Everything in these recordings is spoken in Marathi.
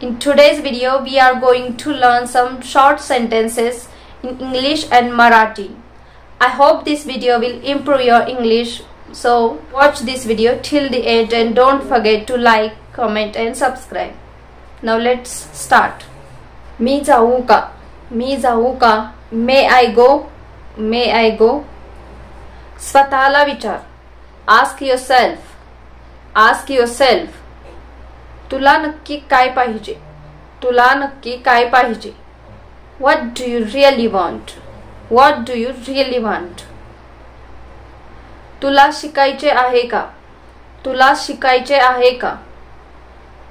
In today's video, we are going to learn some short sentences in English and Marathi. I hope this video will improve your English. So watch this video till the end and don't forget to like, comment and subscribe. Now let's start. मी जाऊ का? मी जाऊ का? May I go? May I go? स्वतःला विचार. Ask yourself. Ask yourself. तुला नक्की काय पाहिजे? तुला नक्की काय पाहिजे? What do you really want? What do you really want? तुला शिकायचे आहे का? तुला शिकायचे आहे का?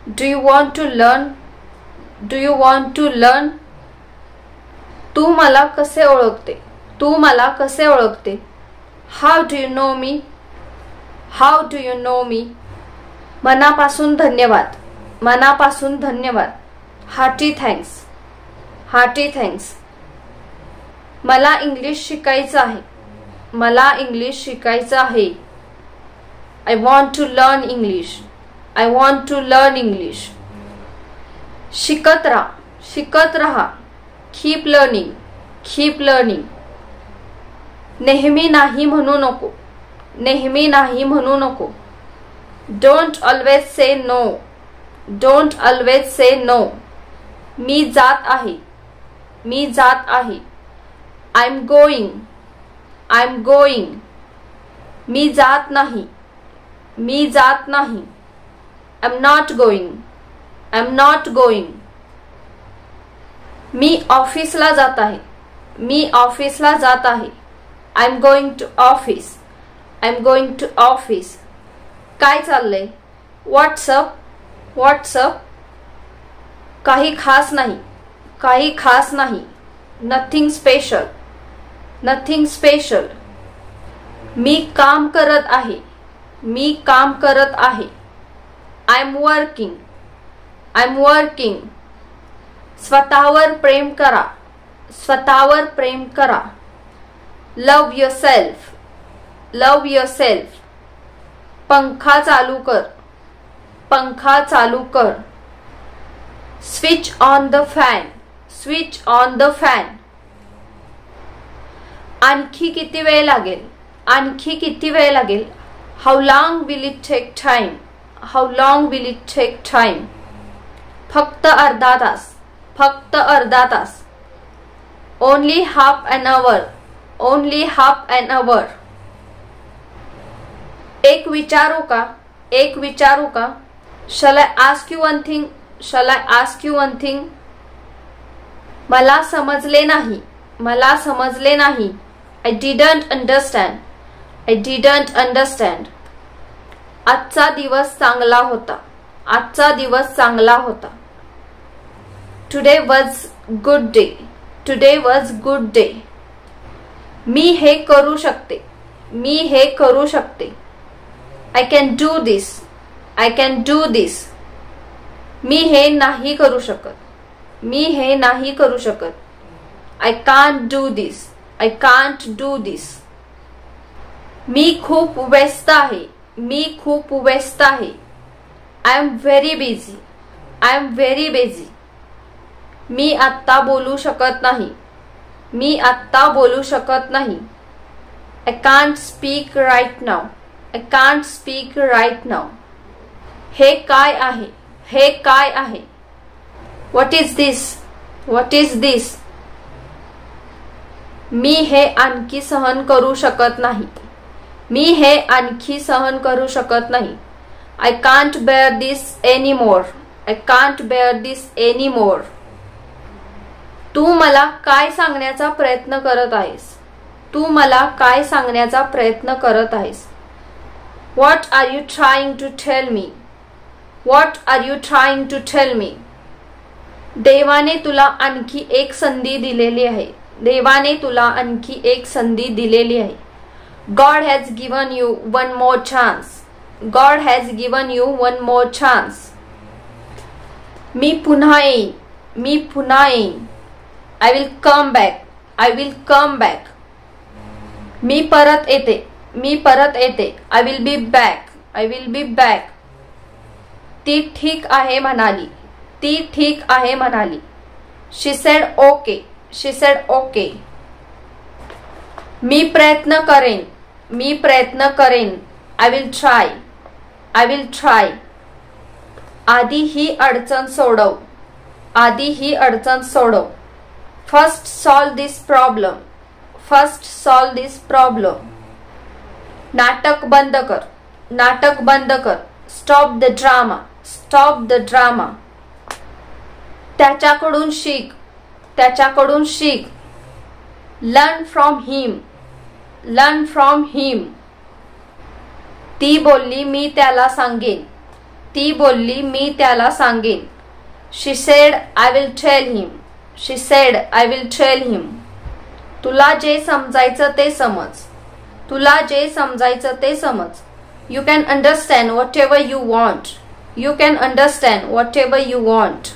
Do you want to learn? Do you want to learn? तू मला कसे ओळखते? तू मला कसे ओळखते? How do you know me? How do you know me? मनापासून धन्यवाद. मनापासून धन्यवाद. Hearty thanks. Hearty thanks. मला इंग्लिश शिकायचं आहे. मला इंग्लिश शिकायचं आहे. I want to learn English. I want to learn English. शिकत राहा. शिकत राहा. Keep learning. Keep learning. नेहमी नाही म्हणू नको. नेहमी नाही म्हणू नको. Don't always say no. Don't always say no. मी जात आहे. मी जात आहे. I'm going. I'm going. मी जात नाही. मी जात नाही. I'm not going. I'm not going. मी ऑफिसला जात आहे. मी ऑफिसला जात आहे. I'm going to office. I'm going to office. काय चाललंय? What's up? What's up? काही खास नाही. काही खास नाही. Nothing special. Nothing special. मी काम करत आहे. मी काम करत आहे. I'm working. I'm working. स्वतःवर प्रेम करा. स्वतःवर प्रेम करा. Love yourself. Love yourself. पंखा चालू कर. पंखा चालू कर. Switch on the fan. Switch on the fan. आणखी किती वेळ लागेल? आणखी किती वेळ लागेल? How long will it take time? How long will it take time? फक्त अर्धा तास. फक्त अर्धा तास. Only half an hour. Only half an hour. एक विचारू का? एक विचारू का? Shall I ask you one thing? Shall I ask you one thing? मला समजले नाही. मला समजले नाही. I didn't understand. I didn't understand. आजचा दिवस चांगला होता. आजचा दिवस चांगला होता. Today was good day. Today was good day. मी हे करू शकते. मी हे करू शकते. I can do this. I can do this. मी हे नाही करू शकत. मी हे नाही करू शकत. I can't do this. I can't do this. मी खूप व्यस्त आहे. मी खूप व्यस्त आहे. I am very busy. I am very busy. मी आत्ता बोलू शकत नाही. मी आत्ता बोलू शकत नाही. I can't speak right now. I can't speak right now. हे काय आहे? हे काय आहे? What is this? What is this? मी हे आणखी सहन करू शकत नाही. मी हे आणखी सहन करू शकत नाही. I can't bear this anymore. I can't bear this anymore. तू मला काय सांगण्याचा प्रयत्न करत आहेस? तू मला काय सांगण्याचा प्रयत्न करत आहेस? What are you trying to tell me? What are you trying to tell me? देवाने तुला आणखी एक संधी दिलेली आहे. देवाने तुला आणखी एक संधी दिलेली आहे. God has given you one more chance. God has given you one more chance. मी पुन्हा येईन. मी पुन्हा येईन. I will come back. I will come back. मी परत येते. मी परत येते. I will be back. I will be back. ती ठीक आहे म्हणाली. ती ठीक आहे म्हणाली. She said okay. She said okay. मी प्रयत्न करेन. मी प्रयत्न करेन. I will try. I will try. आधी ही अडचण सोडव. आधी ही अडचण सोडव. First solve this problem. First solve this problem. नाटक बंद कर. नाटक बंद कर. Stop the drama. Stop the drama. त्याच्याकडून शिक. त्याच्याकडून शिक. Learn from him. Learn from him. ती बोलली मी त्याला सांगेन. ती बोलली मी त्याला सांगेन. She said I will tell him. She said I will tell him. तुला जे समजायचं ते समज. तुला जे समजायचं ते समज. You can understand whatever you want. You can understand whatever you want.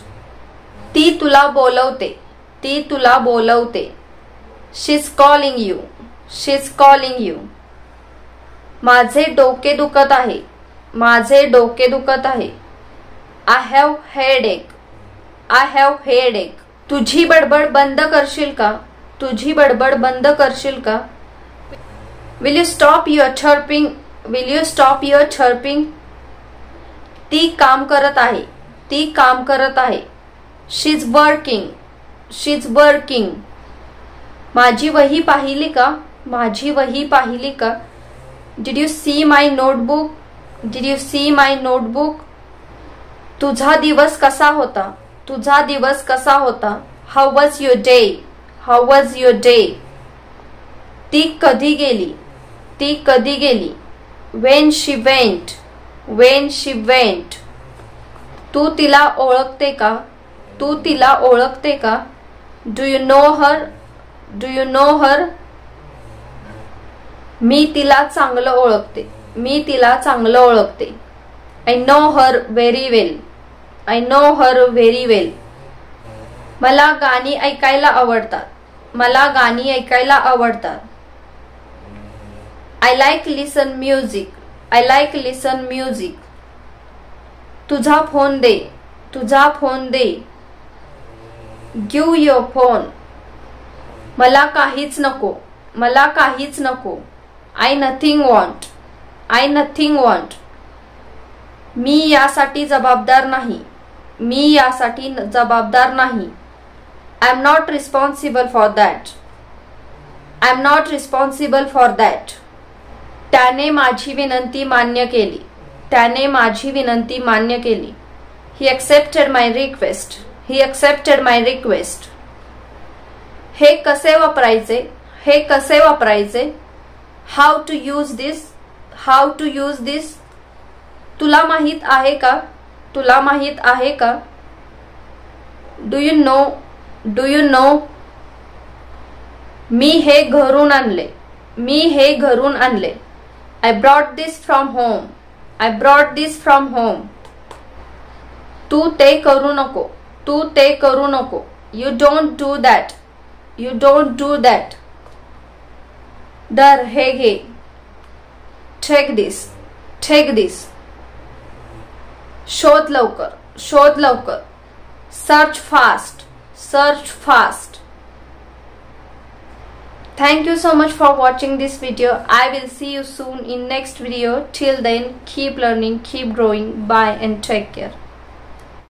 ती तुला बोलवते. ती तुला बोलवते. She is calling you. She is calling you. माझे डोके दुखत आहे. माझे डोके दुखत आहे. I have headache. I have headache. तुझी बडबड बंद करशील का. तुझी बडबड बंद करशील का. Will you stop your chirping. Will you stop your chirping. ती काम करत आहे. ती काम करत आहे. She is working. She is working. माझी वही पाहिली का. माझी वही पाहिली का. Did you see my notebook. Did you see my notebook. तुझा दिवस कसा होता. तुझा दिवस कसा होता. How was your day. How was your day. ती कधी गेली. ती कधी गेली. When she went. When she went. तू तिला ओळखते का. तू तिला ओळखते का. Do you know her. Do you know her. मी तिला चांगलं ओळखते. मी तिला चांगलं ओळखते. I know her very well. I know her very well. मला गाणी ऐकायला आवडतात. मला गाणी ऐकायला आवडतात. I like listen music. I like listen music. तुझा फोन दे. तुझा फोन दे. Give your phone. मला काहीच नको. मला काहीच नको. I nothing want. I nothing want. मी यासाठी जबाबदार नाही. मी यासाठी जबाबदार नाही. I am not responsible for that. I am not responsible for that. त्याने माझी विनंती मान्य केली. त्याने माझी विनंती मान्य केली. He accepted my request. He accepted my request. हे कसे वापरायचे. हे कसे वापरायचे. How to use this. How to use this. तुला माहित आहे का. तुला माहित आहे का. Do you know. Do you know. मी हे घरून आणले. मी हे घरून आणले. I brought this from home. I brought this from home. तू ते करू नको. तू ते करू नको. You don't do that. You don't do that. धर हे घे. टेक दिस. टेक दिस. शोध लवकर. शोध लवकर. Search fast. Search fast. Thank you so much for watching this video. I will see you soon in next video. Till then, keep learning, keep growing. Bye and take care.